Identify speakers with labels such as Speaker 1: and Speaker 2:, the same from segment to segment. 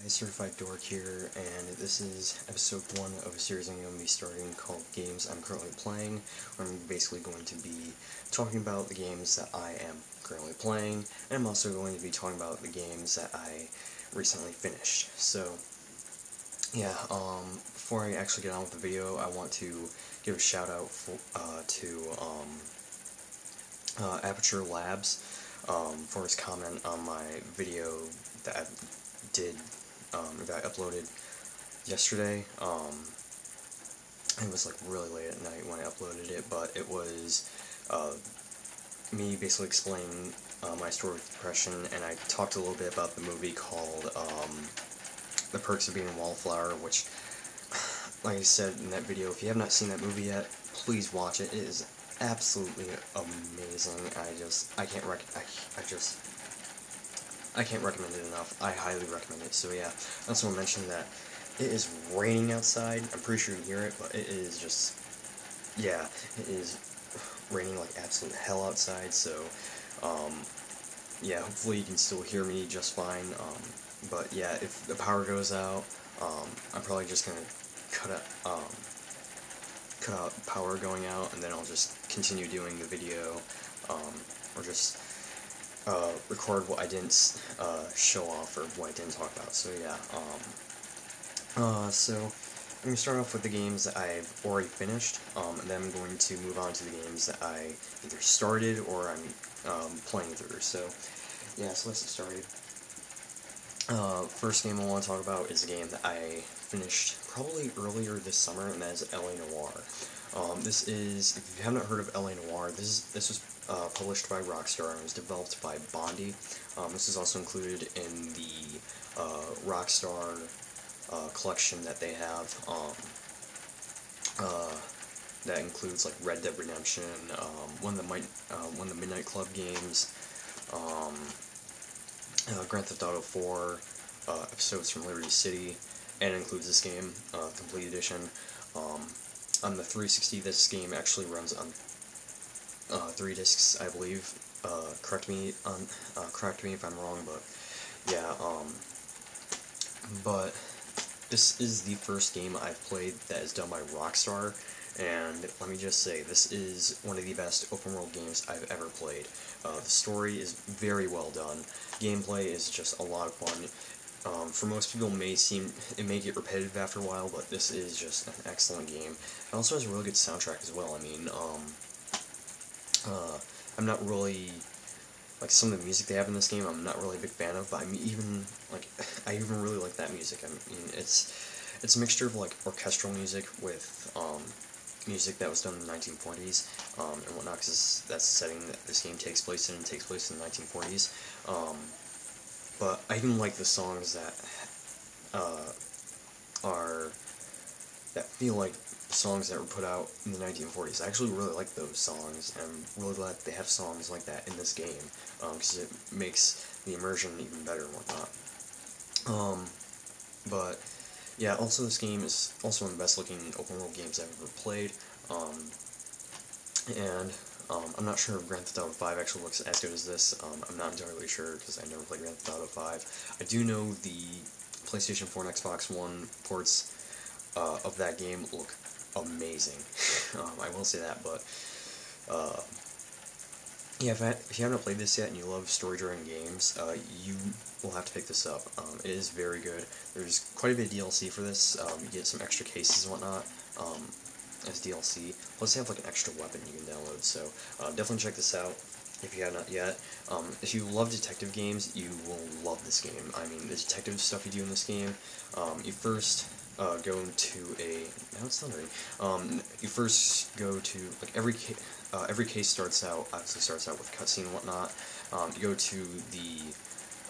Speaker 1: Certified Dork here, and this is episode 1 of a series I'm going to be starting called Games I'm Currently Playing, where I'm basically going to be talking about the games that I am currently playing, and I'm also going to be talking about the games that I recently finished. So, yeah, before I actually get on with the video, I want to give a shout out to Aperture Labs for his comment on my video that I did that I uploaded yesterday. It was like really late at night when I uploaded it, but it was me basically explaining my story with depression, and I talked a little bit about the movie called The Perks of Being a Wallflower, which, like I said in that video, if you have not seen that movie yet, please watch it. It is absolutely amazing. I can't recommend it enough. I highly recommend it. So yeah, I also want to mention that it is raining outside. I'm pretty sure you can hear it, but it is just, yeah, it is raining like absolute hell outside. So, yeah, hopefully you can still hear me just fine. But yeah, if the power goes out, I'm probably just gonna cut out power going out, and then I'll just continue doing the video, or just record what I didn't show off or what I didn't talk about. So yeah, so I'm going to start off with the games that I've already finished, and then I'm going to move on to the games that I either started or I'm playing through. So yeah, so let's get started. First game I want to talk about is a game that I finished probably earlier this summer, and that is L.A. Noire. This is, if you haven't heard of L.A. Noire, this was published by Rockstar and was developed by Bondi. This is also included in the Rockstar collection that they have. That includes like Red Dead Redemption, one of the Midnight Club games, Grand Theft Auto 4, episodes from Liberty City, and it includes this game, Complete Edition. On the 360, this game actually runs on 3 discs, I believe. Correct me if I'm wrong, but yeah. But this is the first game I've played that is done by Rockstar, and let me just say, this is one of the best open world games I've ever played. The story is very well done. Gameplay is just a lot of fun. For most people, it may get repetitive after a while, but this is just an excellent game. It also has a really good soundtrack as well. I mean, I'm not really, like, some of the music they have in this game, I'm not really a big fan of, but I even really like that music. I mean, it's a mixture of, like, orchestral music with, music that was done in the 1940s, and whatnot, because that's the setting that this game takes place in. It takes place in the 1940s. But I even like the songs that feel like songs that were put out in the 1940s. I actually really like those songs, and I'm really glad they have songs like that in this game, because it makes the immersion even better and whatnot. But yeah, also this game is also one of the best looking open world games I've ever played, and I'm not sure if Grand Theft Auto 5 actually looks as good as this. I'm not entirely sure, because I never played Grand Theft Auto 5. I do know the PlayStation 4 and Xbox One ports of that game look amazing. I will say that, but yeah, if you haven't played this yet and you love story-driven games, you will have to pick this up. It is very good. There's quite a bit of DLC for this. You get some extra cases and whatnot as DLC. Plus, they have like an extra weapon you can download. So definitely check this out if you have not yet. If you love detective games, you will love this game. I mean, the detective stuff you do in this game, you first go to a... Now it's thundering. You first go to, like, every case obviously starts out with cutscene and whatnot. You go to the,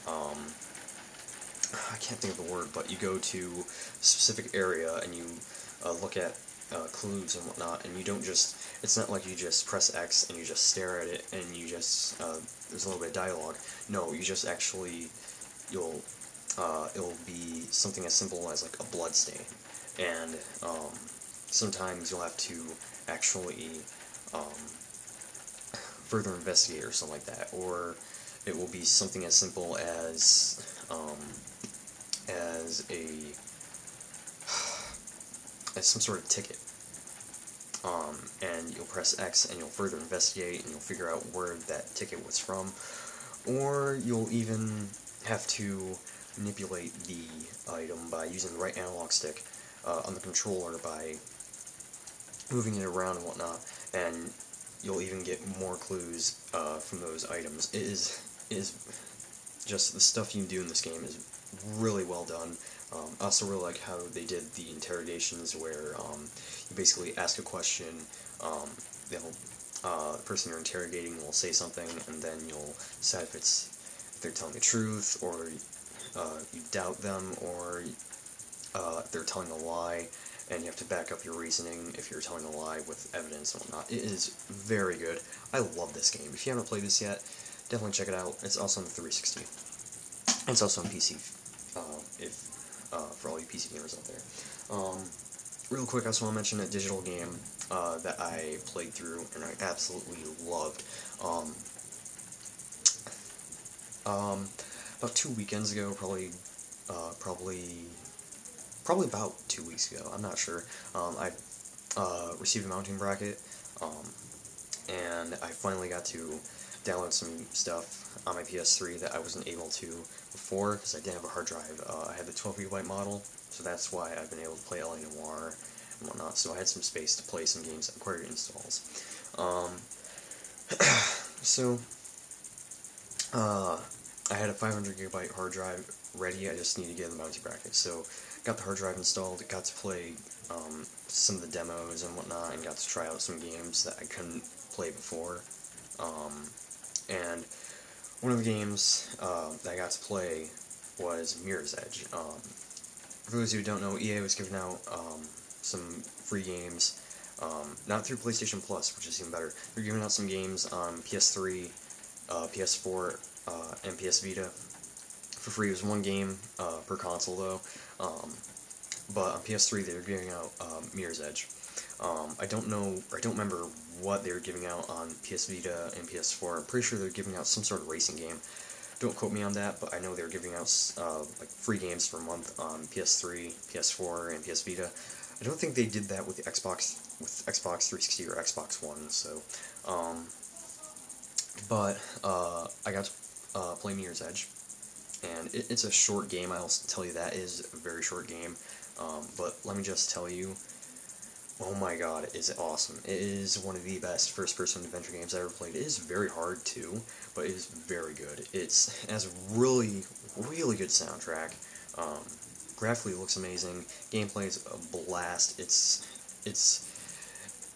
Speaker 1: I can't think of the word, but you go to a specific area and you look at clues and whatnot, and you don't just, it's not like you just press X and you just stare at it and you just, there's a little bit of dialogue. No, you just actually, it'll be something as simple as like a blood stain, and sometimes you'll have to actually further investigate or something like that, or it will be something as simple as as some sort of ticket. And you'll press X and you'll further investigate and you'll figure out where that ticket was from, or you'll even have to manipulate the item by using the right analog stick on the controller by moving it around and whatnot, and you'll even get more clues from those items. It is just the stuff you do in this game is really well done. I also really like how they did the interrogations where you basically ask a question, the person you're interrogating will say something, and then you'll decide if they're telling the truth, or you doubt them, or if they're telling a lie, and you have to back up your reasoning if you're telling a lie with evidence and whatnot. It is very good. I love this game. If you haven't played this yet, definitely check it out. It's also on the 360. It's also on PC, for all you PC gamers out there. Real quick, I just want to mention a digital game that I played through and I absolutely loved. About 2 weekends ago, probably about 2 weeks ago, I'm not sure, I received a mounting bracket, and I finally got to download some stuff on my PS3 that I wasn't able to before, because I didn't have a hard drive. I had the 12GB model, so that's why I've been able to play LA Noire and whatnot, so I had some space to play some games that required installs. I had a 500GB hard drive ready. I just needed to get the mounting bracket, so got the hard drive installed, got to play some of the demos and whatnot, and got to try out some games that I couldn't play before. And one of the games that I got to play was Mirror's Edge. For those who don't know, EA was giving out some free games, not through PlayStation Plus, which is even better. They're giving out some games on PS3, PS4, and PS Vita for free. It was one game per console, though. But on PS3, they were giving out Mirror's Edge. I don't remember what they were giving out on PS Vita and PS4. I'm pretty sure they're giving out some sort of racing game. Don't quote me on that, but I know they're giving out like free games for a month on PS3, PS4, and PS Vita. I don't think they did that with the Xbox 360 or Xbox One. So, but I got to play Mirror's Edge, and it's a short game. I'll tell you that is a very short game. But let me just tell you, oh my god, is it awesome. It is one of the best first-person adventure games I ever played. It is very hard, too, but it is very good. It has a really, really good soundtrack. Graphically, it looks amazing. Gameplay is a blast. It's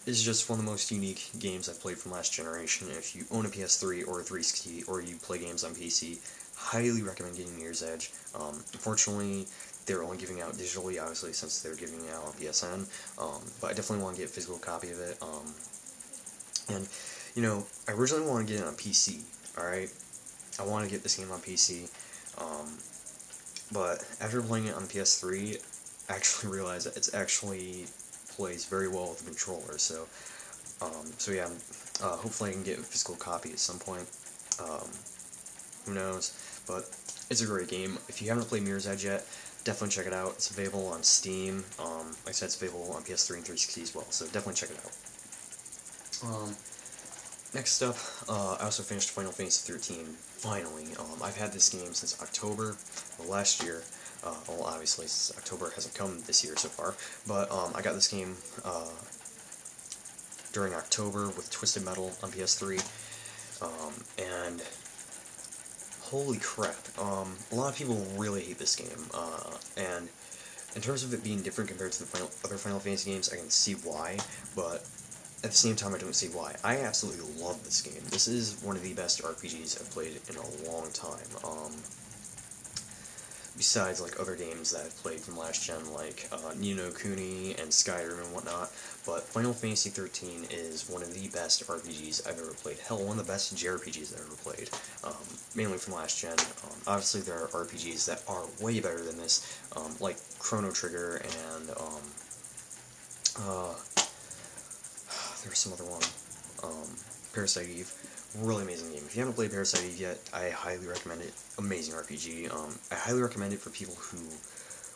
Speaker 1: just one of the most unique games I've played from last generation. If you own a PS3 or a 360, or you play games on PC, highly recommend getting Mirror's Edge. Unfortunately, they're only giving out digitally, obviously, since they're giving it out on PSN, but I definitely want to get a physical copy of it, and, you know, I originally wanted to get it on PC, alright? I want to get this game on PC, but after playing it on the PS3, I actually realized that it actually plays very well with the controller, so yeah, hopefully I can get a physical copy at some point, who knows, but it's a great game. If you haven't played Mirror's Edge yet, definitely check it out. It's available on Steam. Like I said, it's available on PS3 and 360 as well, so definitely check it out. Next up, I also finished Final Fantasy 13, finally. I've had this game since October of last year. Well, obviously, since October hasn't come this year so far, but I got this game during October with Twisted Metal on PS3, and holy crap, a lot of people really hate this game, and in terms of it being different compared to the other Final Fantasy games, I can see why, but at the same time I don't see why. I absolutely love this game. This is one of the best RPGs I've played in a long time, besides, like, other games that I've played from last gen, like Ni no Kuni and Skyrim and whatnot, but Final Fantasy 13 is one of the best RPGs I've ever played. Hell, one of the best JRPGs I've ever played, mainly from last gen. Obviously, there are RPGs that are way better than this, like Chrono Trigger and, there's some other one, Parasite Eve. Really amazing game. If you haven't played Parasite Eve yet, I highly recommend it. Amazing RPG. I highly recommend it for people who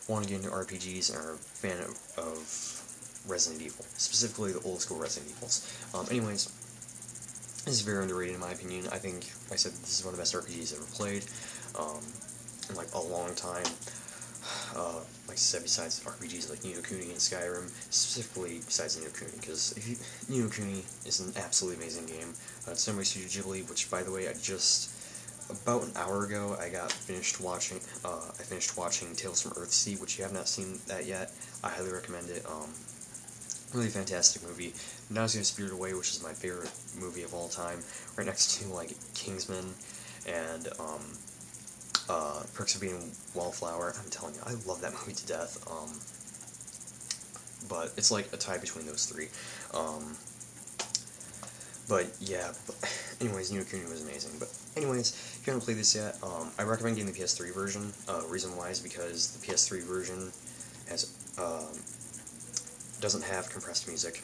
Speaker 1: want to get into RPGs and are a fan of Resident Evil, specifically the old school Resident Evils. Anyways, this is very underrated in my opinion. I think, like I said, this is one of the best RPGs I've ever played in like a long time. Like I said, besides RPGs like Ni no Kuni and Skyrim, specifically besides Ni no Kuni, because Ni no Kuni is an absolutely amazing game. It's done by Studio Ghibli, which, by the way, about an hour ago, I finished watching Tales from Earthsea, which you have not seen that yet. I highly recommend it. Really fantastic movie. Now it's gonna Spirited Away, which is my favorite movie of all time, right next to like Kingsman and Perks of Being a Wallflower. I'm telling you, I love that movie to death. But it's like a tie between those three. But yeah, anyways, Ni no Kuni was amazing. But anyways, if you haven't played this yet, I recommend getting the PS3 version. Reason why is because the PS3 version has doesn't have compressed music,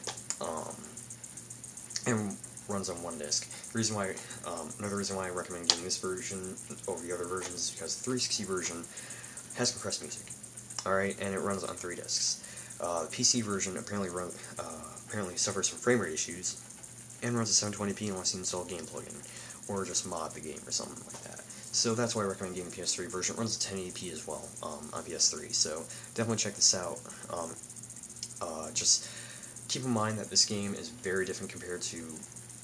Speaker 1: and runs on one disc. Another reason why I recommend getting this version over the other versions is because the 360 version has compressed music. Alright, and it runs on 3 discs. The PC version apparently suffers from frame rate issues and runs at 720p unless you install a game plugin or just mod the game or something like that. So that's why I recommend getting the PS3 version. It runs at 1080p as well on PS3. So definitely check this out. Just keep in mind that this game is very different compared to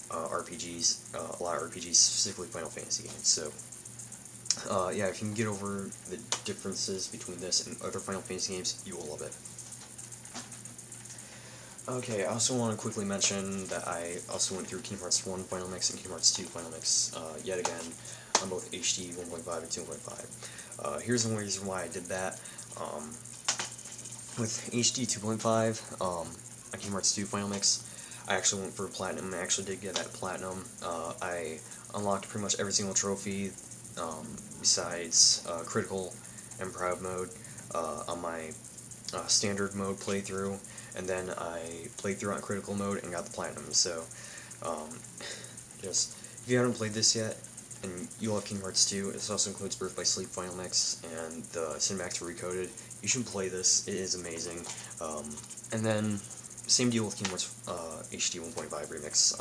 Speaker 1: RPGs, a lot of RPGs, specifically Final Fantasy games. So, yeah, if you can get over the differences between this and other Final Fantasy games, you will love it. Okay, I also want to quickly mention that I also went through Kingdom Hearts 1 Final Mix and Kingdom Hearts 2 Final Mix yet again on both HD 1.5 and 2.5. Here's the reason why I did that. With HD 2.5, on Kingdom Hearts 2 Final Mix, I actually went for Platinum. I actually did get that Platinum. I unlocked pretty much every single trophy, besides Critical and Proud mode, on my Standard mode playthrough, and then I played through on Critical mode and got the Platinum. So, just, if you haven't played this yet, and you love Kingdom Hearts 2, this also includes Birth by Sleep Final Mix and the Cinematics Recoded. You should play this, it is amazing. And then, same deal with Kingdom Hearts HD 1.5 Remix.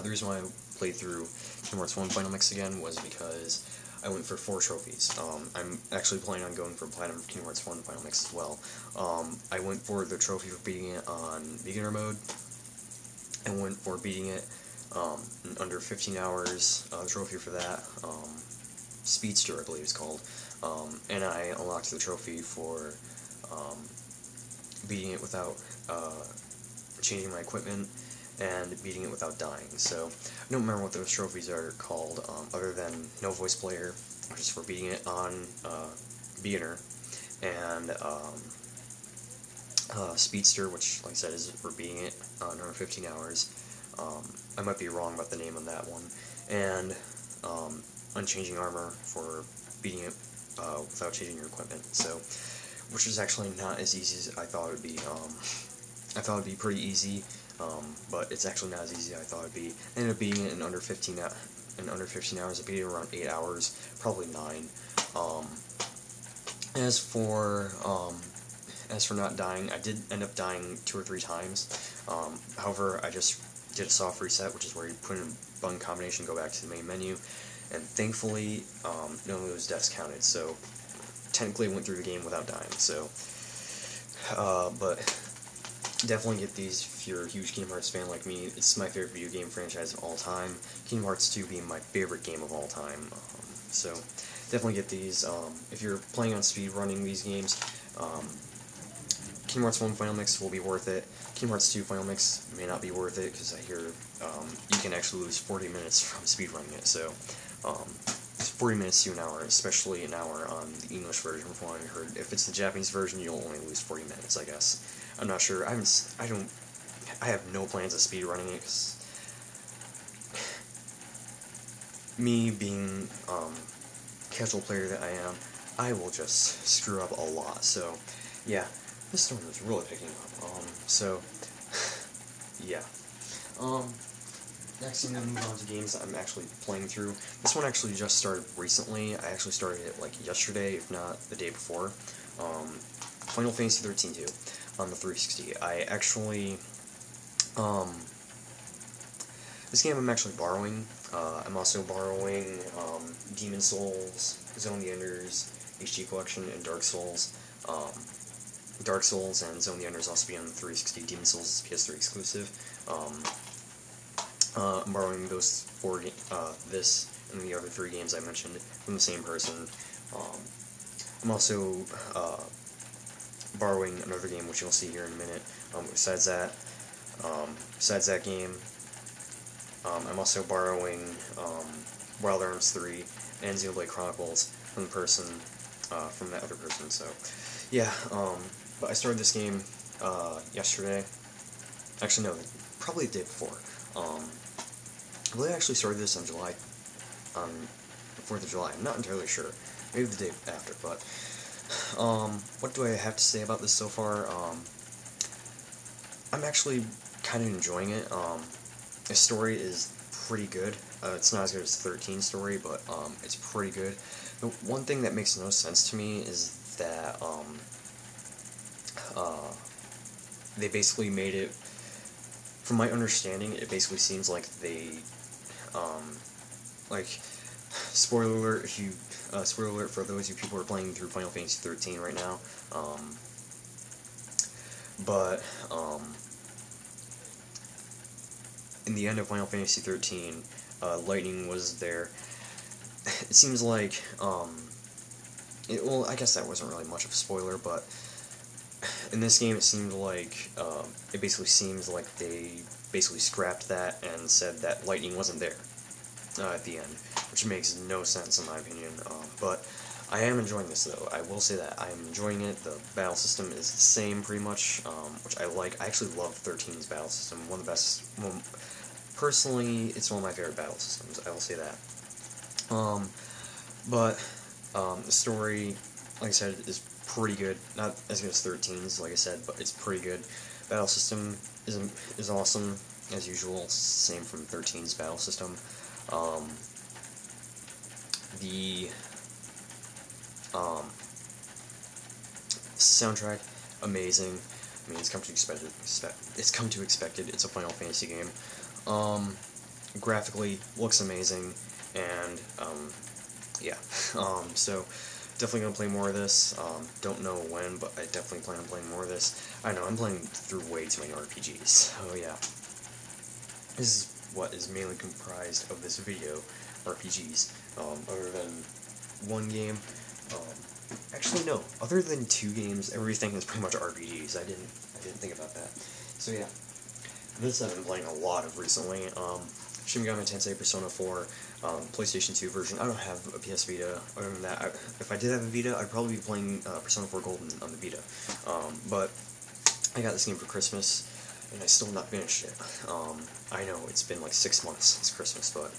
Speaker 1: The reason why I played through Kingdom Hearts 1 Final Mix again was because I went for 4 trophies. I'm actually planning on going for Platinum Kingdom Hearts 1 Final Mix as well. I went for the trophy for beating it on beginner mode. I went for beating it in under 15 hours, the trophy for that, Speedster I believe it's called, and I unlocked the trophy for beating it without changing my equipment and beating it without dying. So I don't remember what those trophies are called, other than No Voice Player, which is for beating it on beginner, and Speedster, which, like I said, is for beating it under 15 hours. I might be wrong about the name on that one. And Unchanging Armor for beating it without changing your equipment. So, which is actually not as easy as I thought it would be. I thought it would be pretty easy, but it's actually not as easy as I thought it would be. I ended up beating it in under 15 hours. I beat it around 8 hours, probably 9. As for not dying, I did end up dying 2 or 3 times. However, I just did a soft reset, which is where you put in a button combination, go back to the main menu, and thankfully, none of those deaths counted, so technically I went through the game without dying. So, but definitely get these if you're a huge Kingdom Hearts fan like me. It's my favorite video game franchise of all time, Kingdom Hearts 2 being my favorite game of all time. So definitely get these. If you're planning on speed running these games, Kingdom Hearts 1 Final Mix will be worth it. Kingdom Hearts 2 Final Mix may not be worth it, because I hear you can actually lose 40 minutes from speedrunning it, so it's 40 minutes to an hour, especially an hour on the English version from what I heard. If it's the Japanese version, you'll only lose 40 minutes, I guess. I'm not sure. I have no plans of speedrunning it, because me being casual player that I am, I will just screw up a lot, so yeah. This storm is really picking up. So, yeah. Next thing, I'm going to move on to games that I'm actually playing through. This one actually just started recently. I actually started it, like, yesterday, if not the day before. Final Fantasy 13 2 on the 360. I actually, this game I'm actually borrowing. I'm also borrowing Demon Souls, Zone of the Enders, HD Collection, and Dark Souls. Dark Souls and Zone of the Enders also be on the 360. Demon Souls is PS3 exclusive. I'm borrowing those this and the other 3 games I mentioned from the same person. I'm also borrowing another game, which you'll see here in a minute. Besides that game, I'm also borrowing Wild Arms 3 and Xenoblade Chronicles from the person, from that other person. So, yeah. But I started this game yesterday. Actually, no, probably the day before. I believe I actually started this on 4th of July. I'm not entirely sure. Maybe the day after, but what do I have to say about this so far? I'm actually kind of enjoying it. The story is pretty good. It's not as good as 13's story, but it's pretty good. The one thing that makes no sense to me is that they basically made it, from my understanding, it basically seems like they, spoiler alert if you, spoiler alert for those of you people who are playing through Final Fantasy 13 right now, in the end of Final Fantasy 13, lightning was there. It seems like, well, I guess that wasn't really much of a spoiler, but in this game it seemed like, it basically seems like they basically scrapped that and said that lightning wasn't there at the end, which makes no sense in my opinion, but I am enjoying this though. I will say that I am enjoying it. The battle system is the same pretty much, which I like. I actually love 13's battle system. One of the best, well, personally, it's one of my favorite battle systems, I will say that. The story, like I said, is pretty good. Not as good as 13's, like I said, but it's pretty good. Battle system is awesome, as usual, same from 13's battle system. The soundtrack, amazing. I mean, it's come to expect it. It's a Final Fantasy game. Graphically, looks amazing, and yeah. So definitely gonna play more of this. Don't know when, but I definitely plan on playing more of this. I know I'm playing through way too many RPGs. So yeah, this is what is mainly comprised of this video, RPGs. Other than one game. Actually, no. Other than 2 games, everything is pretty much RPGs. I didn't think about that. So yeah, this I've been playing a lot of recently. Shin Megami Tensei Persona 4, PlayStation 2 version. I don't have a PS Vita. Other than that, if I did have a Vita, I'd probably be playing Persona 4 Golden on the Vita. But I got this game for Christmas, and I still have not finished it. I know it's been like 6 months since Christmas, but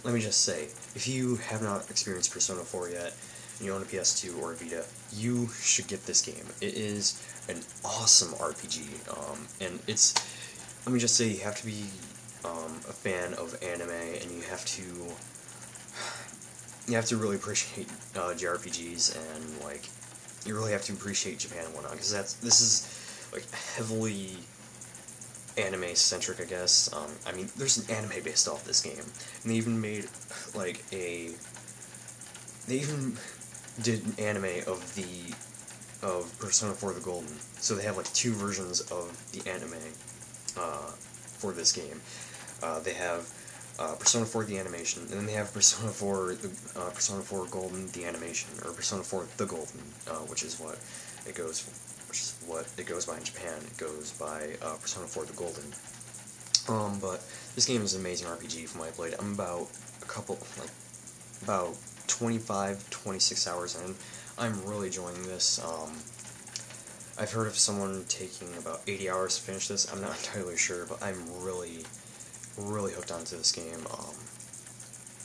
Speaker 1: let me just say, if you have not experienced Persona 4 yet, and you own a PS2 or a Vita, you should get this game. It is an awesome RPG, and it's, let me just say, you have to be a fan of anime, and you have to really appreciate JRPGs, and like, you really have to appreciate Japan and whatnot, because this is like heavily anime-centric, I guess. I mean, there's an anime based off this game, and they even made, like, they even did an anime of Persona 4 the Golden, so they have, like, 2 versions of the anime, for this game. They have, Persona 4 the animation, and then they have Persona 4 Golden the animation, or Persona 4 the Golden, which is what it goes by in Japan. It goes by Persona 4 the Golden. But this game is an amazing RPG from what I played. I'm about 25, 26 hours in. I'm really enjoying this. I've heard of someone taking about 80 hours to finish this. I'm not entirely sure, but I'm really, really hooked onto this game.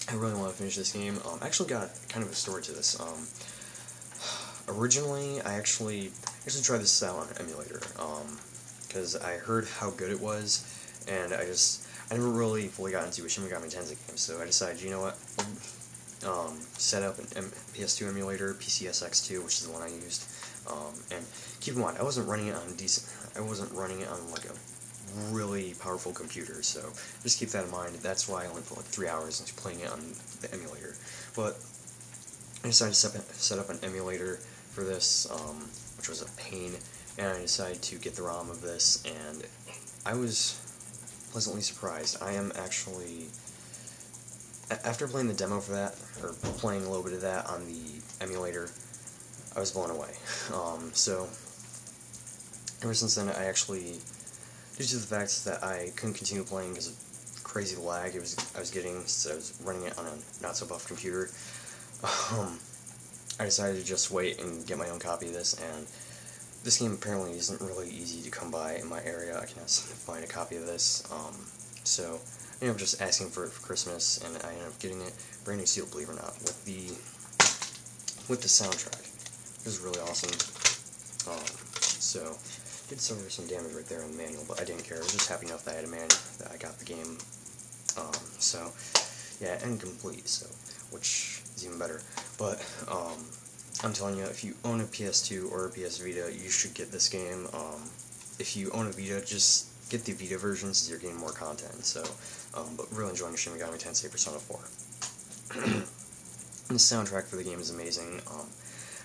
Speaker 1: I really want to finish this game. I actually got kind of a story to this. Originally, I actually tried this out on an emulator, because I heard how good it was, and I never really fully got into a Shin Megami Tensei game, so I decided, you know what, set up an PS2 emulator, PCSX2, which is the one I used. And keep in mind, I wasn't running it on like a really powerful computer, so just keep that in mind. That's why I only put like 3 hours into playing it on the emulator. But I decided to set up an emulator for this, which was a pain, and I decided to get the ROM of this, and I was pleasantly surprised. I am actually, after playing the demo for that, or playing a little bit of that on the emulator, I was blown away. So, ever since then, I actually, due to the fact that I couldn't continue playing because of crazy lag I was getting since I was running it on a not-so-buff computer, I decided to just wait and get my own copy of this, and this game apparently isn't really easy to come by in my area. I cannot find a copy of this, so I ended up just asking for it for Christmas, and I ended up getting it brand new sealed, believe it or not, with the soundtrack. It was really awesome. So did suffer some damage right there in the manual, but I didn't care. I was just happy enough that I had a manual, that I got the game. So yeah, and complete. So which is even better. But I'm telling you, if you own a PS2 or a PS Vita, you should get this game. If you own a Vita, just get the Vita version since you're getting more content. So, but really enjoying Shin Megami Tensei Persona 4. And the soundtrack for the game is amazing.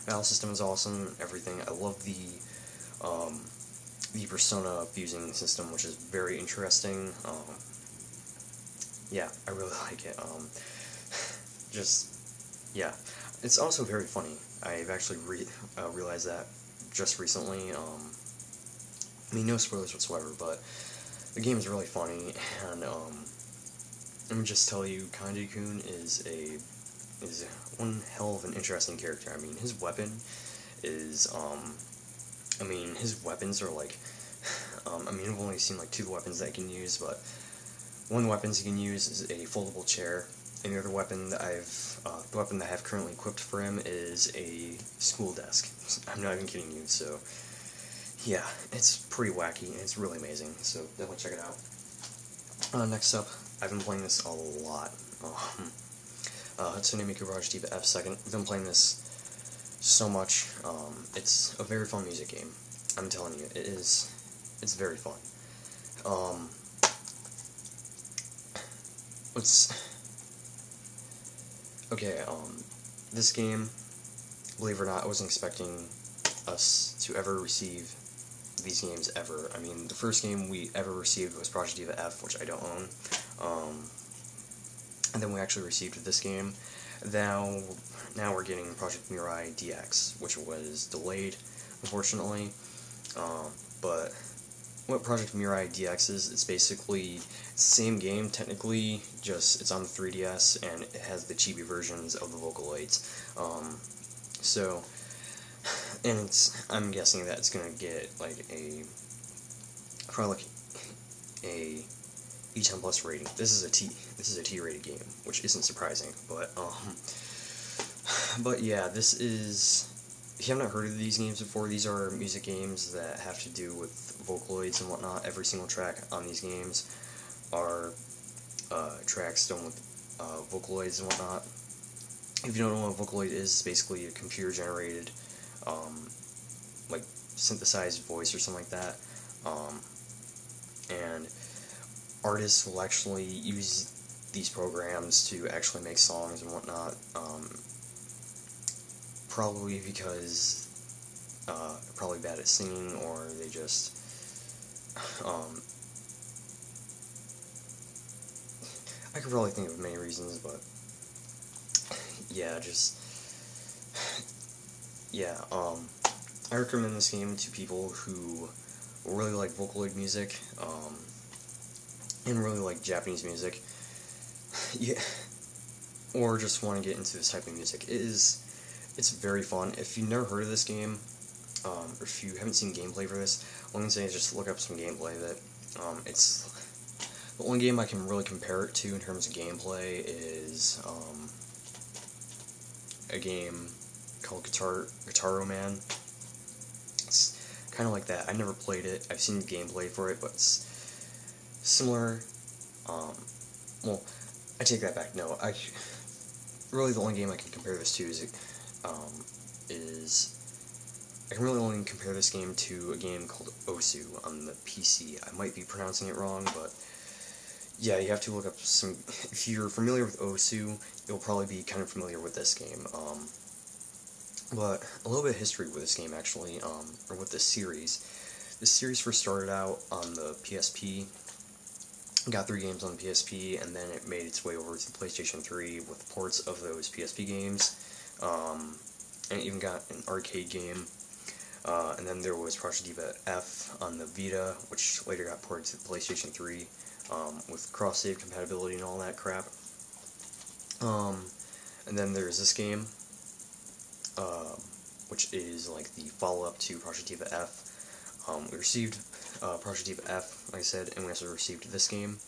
Speaker 1: Battle system is awesome. Everything. I love the Persona fusing system, which is very interesting. Yeah, I really like it. Yeah. It's also very funny. I've actually realized that just recently. I mean, no spoilers whatsoever, but the game is really funny, and let me just tell you, Kanji-kun is one hell of an interesting character. I mean, his weapon is, his weapons are like, I've only seen like 2 weapons that he can use, but one of the weapons he can use is a foldable chair, and the other weapon that the weapon that I have currently equipped for him is a school desk. I'm not even kidding you, so, yeah, it's pretty wacky, and it's really amazing, so definitely check it out. Next up, I've been playing this a lot. Hatsune Miku Garage Diva F2nd. I've been playing this so much. It's a very fun music game. I'm telling you, it's very fun. This game, believe it or not, I wasn't expecting us to ever receive these games ever. I mean, the first game we ever received was Project Diva F, which I don't own. And then we actually received this game. Now we're getting Project Mirai DX, which was delayed, unfortunately. But what Project Mirai DX is, it's basically the same game, technically, just it's on the 3DS, and it has the chibi versions of the Vocaloids. And I'm guessing that it's gonna get, like, probably like a E10 plus rating. This is a T rated game, which isn't surprising, but yeah, this is, if you haven't heard of these games before, these are music games that have to do with Vocaloids and whatnot. Every single track on these games are tracks done with Vocaloids and whatnot. If you don't know what a Vocaloid is, it's basically a computer generated like synthesized voice or something like that, and artists will actually use these programs to actually make songs and whatnot, probably because they're probably bad at singing, or they just I could probably think of many reasons, but I recommend this game to people who really like Vocaloid music, and really like Japanese music, yeah, or just want to get into this type of music. It's very fun. If you've never heard of this game, or if you haven't seen gameplay for this, all I can say is just look up some gameplay of it. It's the only game I can really compare it to in terms of gameplay is a game called Guitar Man. It's kind of like that. I never played it. I've seen gameplay for it, but it's similar. Well, I take that back. No, really the only game I can compare this to is I can really only compare this game to a game called Osu on the PC. I might be pronouncing it wrong, but yeah, you have to look up some. If you're familiar with Osu, you'll probably be kind of familiar with this game. But a little bit of history with this game, actually, or with this series. This series first started out on the PSP. Got 3 games on the PSP, and then it made its way over to the PlayStation 3 with ports of those PSP games. And it even got an arcade game. And then there was Project Diva F on the Vita, which later got ported to the PlayStation 3 with cross-save compatibility and all that crap. And then there's this game, which is like the follow-up to Project Diva F. We received Project Diva F, like I said, and we also received this game.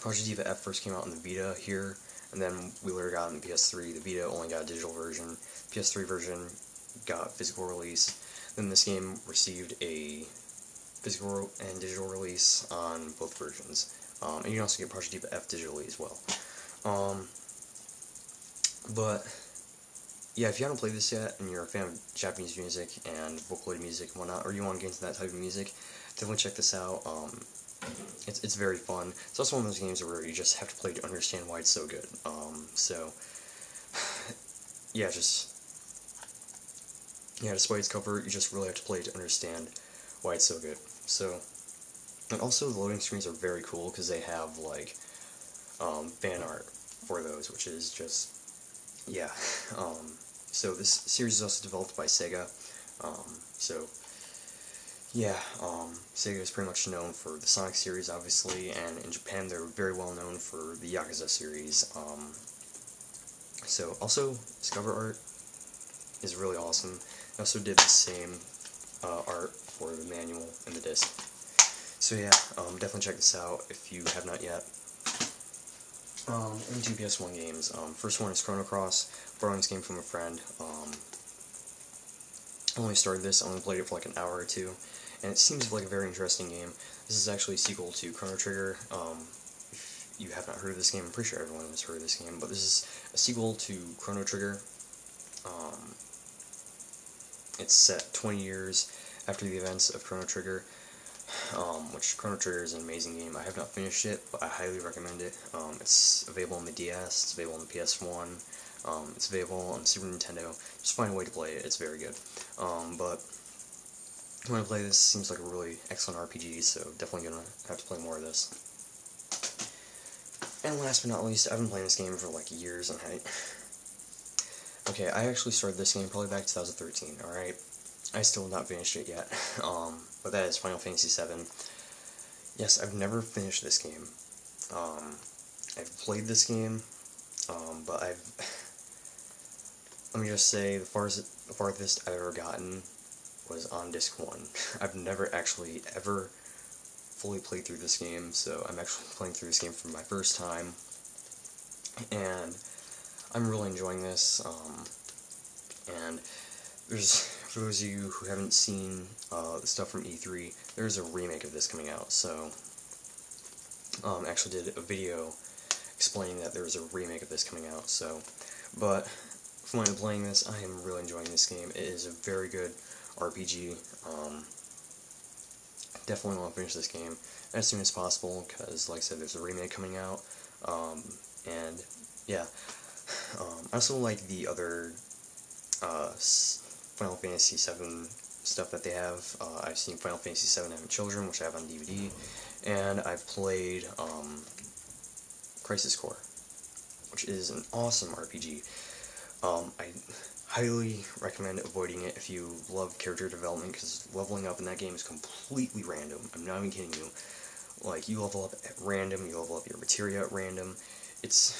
Speaker 1: Project Diva F first came out on the Vita here, and then we later got on the PS3. The Vita only got a digital version. PS3 version got physical release. Then this game received a physical and digital release on both versions. And you can also get Project Diva F digitally as well. But yeah, if you haven't played this yet, and you're a fan of Japanese music and Vocaloid music and whatnot, or you want to get into that type of music, definitely check this out. It's very fun. It's also one of those games where you just have to play to understand why it's so good. So yeah, despite its cover, you just really have to play to understand why it's so good. So, and also the loading screens are very cool because they have like fan art for those, which is just yeah. So this series is also developed by Sega. So yeah, Sega is pretty much known for the Sonic series, obviously, and in Japan they're very well known for the Yakuza series. So also, this cover art is really awesome. I also did the same art for the manual and the disc. So yeah, definitely check this out if you have not yet. And 2 PS1 games. First one is Chrono Cross, borrowing this game from a friend. I only started this, I only played it for like an hour or two, and it seems like a very interesting game. This is actually a sequel to Chrono Trigger. If you have not heard of this game, I'm pretty sure everyone has heard of this game, but this is a sequel to Chrono Trigger. It's set 20 years after the events of Chrono Trigger, which Chrono Trigger is an amazing game. I have not finished it, but I highly recommend it. It's available on the DS, it's available on the PS1, it's available on Super Nintendo. Just find a way to play it, it's very good. But when I play this, it seems like a really excellent RPG, so definitely gonna have to play more of this. And last but not least, I've been playing this game for like years, and okay, I actually started this game probably back in 2013, alright? I still have not finished it yet, but that is Final Fantasy VII. Yes, I've never finished this game. I've played this game, but let me just say, the farthest I've ever gotten was on disc 1. I've never actually ever fully played through this game, so I'm actually playing through this game for my first time, and I'm really enjoying this. And for those of you who haven't seen the stuff from E3, there's a remake of this coming out, so actually did a video explaining that there's a remake of this coming out, so, but from when I'm playing this, I am really enjoying this game. It is a very good RPG. Definitely want to finish this game as soon as possible, because, like I said, there's a remake coming out, and, yeah. I also like the other Final Fantasy VII stuff that they have. I've seen Final Fantasy VII Having Children, which I have on DVD, and I've played Crisis Core, which is an awesome RPG. I highly recommend avoiding it if you love character development, because leveling up in that game is completely random. I'm not even kidding you. Like, you level up at random, you level up your materia at random. It's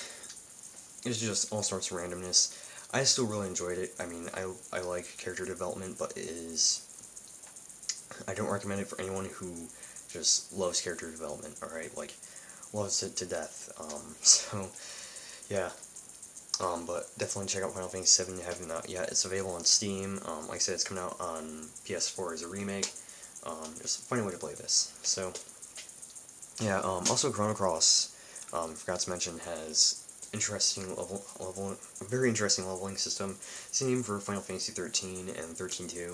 Speaker 1: just all sorts of randomness. I still really enjoyed it. I mean, I like character development, but I don't recommend it for anyone who just loves character development, alright? Like, loves it to death. So, yeah. But definitely check out Final Fantasy VII if you haven't not yet. It's available on Steam. Like I said, it's coming out on PS4 as a remake. Just find a way to play this. So, yeah, also Chrono Cross. Forgot to mention, has very interesting leveling system. Same for Final Fantasy 13 and 13-2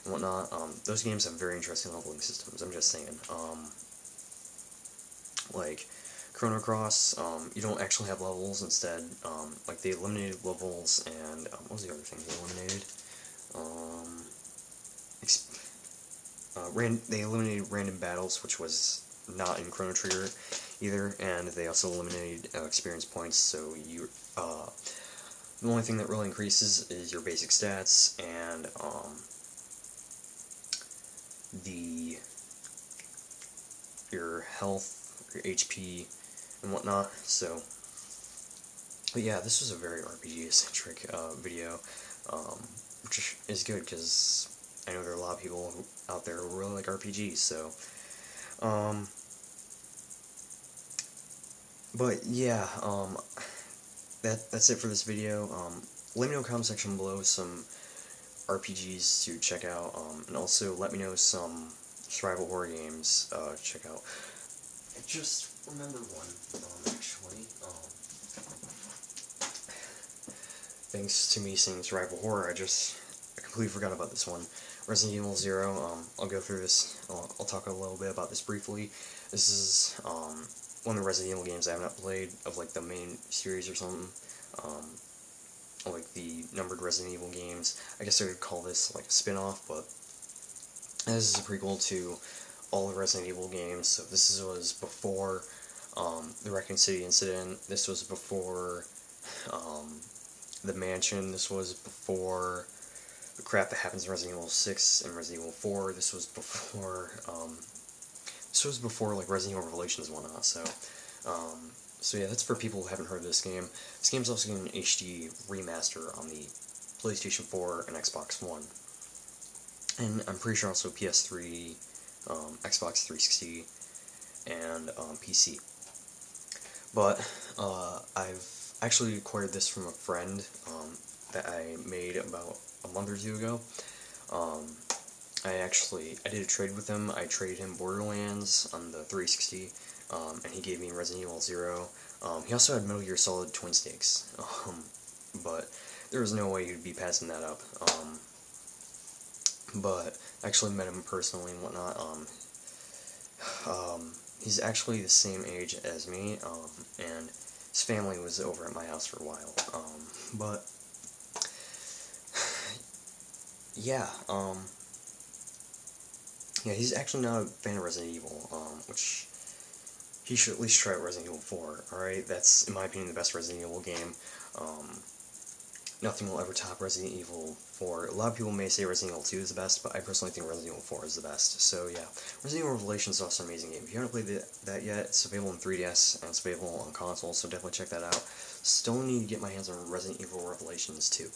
Speaker 1: and whatnot. Those games have very interesting leveling systems. I'm just saying. Like Chrono Cross, you don't actually have levels. Instead, like they eliminated levels, and what was the other thing they eliminated? They eliminated random battles, which was not in Chrono Trigger either, and they also eliminated experience points. So you, the only thing that really increases is your basic stats and your health, your HP, and whatnot. So, but yeah, this was a very RPG-centric video, which is good because I know there are a lot of people out there who really like RPGs. So, but yeah, that's it for this video. Let me know in the comment section below some RPGs to check out, and also let me know some survival horror games to check out. I just remembered one, actually. Thanks to me saying survival horror, I completely forgot about this one. Resident Evil 0, I'll go through this, I'll talk a little bit about this briefly. This is, one of the Resident Evil games I have not played, of like the main series or something, like the numbered Resident Evil games. I guess I would call this like a spin-off, but this is a prequel to all the Resident Evil games. So this was before the Raccoon City incident. This was before the mansion. This was before the crap that happens in Resident Evil 6 and Resident Evil 4. This was before like Resident Evil Revelations and whatnot. So yeah, that's for people who haven't heard of this game. This game's also getting an HD remaster on the PlayStation 4 and Xbox One. And I'm pretty sure also PS3, Xbox 360, and PC. But I've actually acquired this from a friend that I made about a month or two ago. I did a trade with him. I traded him Borderlands on the 360, and he gave me Resident Evil 0. He also had Metal Gear Solid Twin Snakes, but there was no way he'd be passing that up. But I actually met him personally and whatnot. He's actually the same age as me, and his family was over at my house for a while. But yeah, yeah, he's actually not a fan of Resident Evil, which he should at least try Resident Evil 4, alright? That's, in my opinion, the best Resident Evil game. Nothing will ever top Resident Evil 4. A lot of people may say Resident Evil 2 is the best, but I personally think Resident Evil 4 is the best. So yeah, Resident Evil Revelations is also an amazing game. If you haven't played that yet, it's available on 3DS, and it's available on console, so definitely check that out. Still need to get my hands on Resident Evil Revelations 2.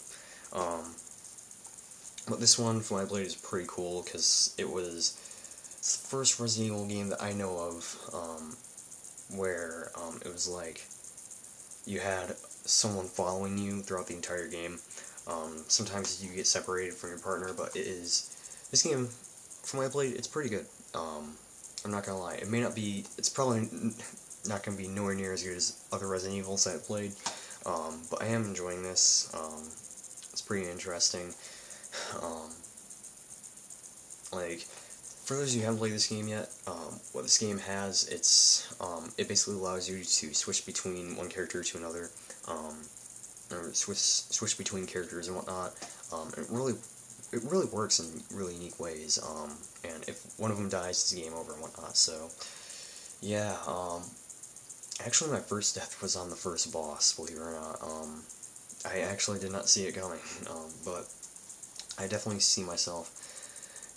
Speaker 1: But this one, from what I played, is pretty cool, because it's the first Resident Evil game that I know of, where it was like you had someone following you throughout the entire game. Sometimes you get separated from your partner, but this game, from what I played, it's pretty good. I'm not gonna lie, it's probably not gonna be nowhere near as good as other Resident Evils I've played, but I am enjoying this. It's pretty interesting. Like, for those of you who haven't played this game yet, what this game has, it basically allows you to switch between one character to another, or switch between characters and whatnot. It really works in really unique ways, and if one of them dies, it's game over and whatnot. So, yeah, actually my first death was on the first boss, believe it or not. I actually did not see it coming, but I definitely see myself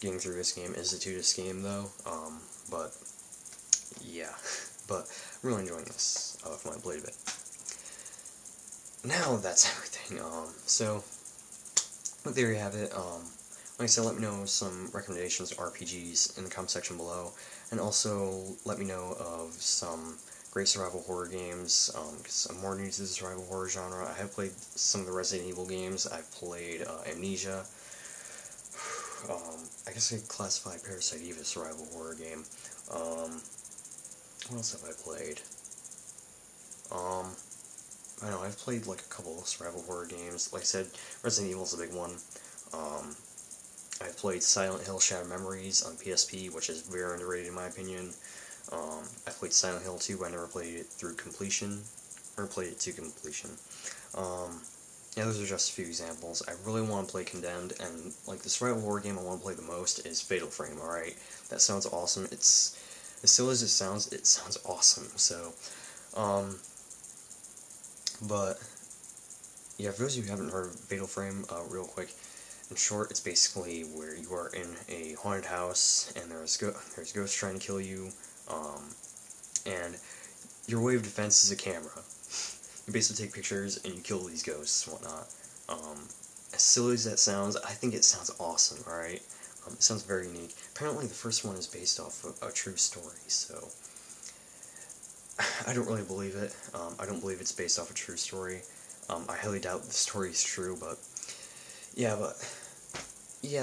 Speaker 1: getting through this game. It's a 2-disc game, though, but yeah, but I'm really enjoying this, from what I played of it. Now that's everything. So, but there you have it. Like I said, let me know some recommendations of RPGs in the comment section below, and also let me know of some great survival horror games, because I'm more new to the survival horror genre. I have played some of the Resident Evil games. I've played Amnesia. I guess I could classify Parasite Eve as a survival horror game. What else have I played? I know, I've played like a couple of survival horror games. Like I said, Resident Evil's a big one. I've played Silent Hill Shattered Memories on PSP, which is very underrated in my opinion. I played Silent Hill 2, but I never played it through completion, or played it to completion. Yeah, those are just a few examples. I really want to play Condemned, and like the survival horror game I want to play the most is Fatal Frame. Alright, that sounds awesome. It's as silly as it sounds awesome. So, but yeah, for those of you who haven't heard of Fatal Frame, real quick, in short, it's basically where you are in a haunted house and there's ghosts trying to kill you, and your way of defense is a camera. You basically take pictures and you kill these ghosts and whatnot. As silly as that sounds, I think it sounds awesome, alright? It sounds very unique. Apparently the first one is based off of a true story, so I don't really believe it. I don't believe it's based off a true story. I highly doubt the story is true, but yeah,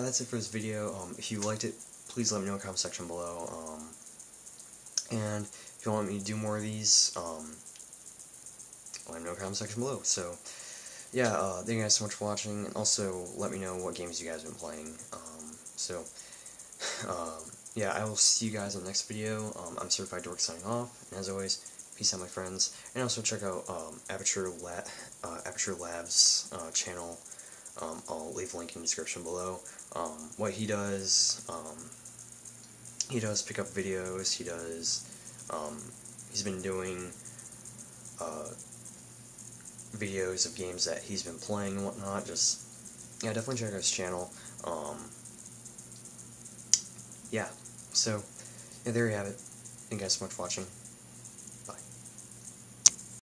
Speaker 1: that's it for this video. If you liked it, please let me know in the comment section below. And if you want me to do more of these, let me know in the comment section below. So, yeah, thank you guys so much for watching, and also let me know what games you guys have been playing. Yeah, I will see you guys in the next video. I'm Certified Dork signing off, and as always, peace out, my friends. And also check out Aperture Labs channel. I'll leave a link in the description below. What he does pick up videos. He's been doing videos of games that he's been playing and whatnot. Yeah, definitely check out his channel. Yeah, so, yeah, there you have it. Thank you guys so much for watching.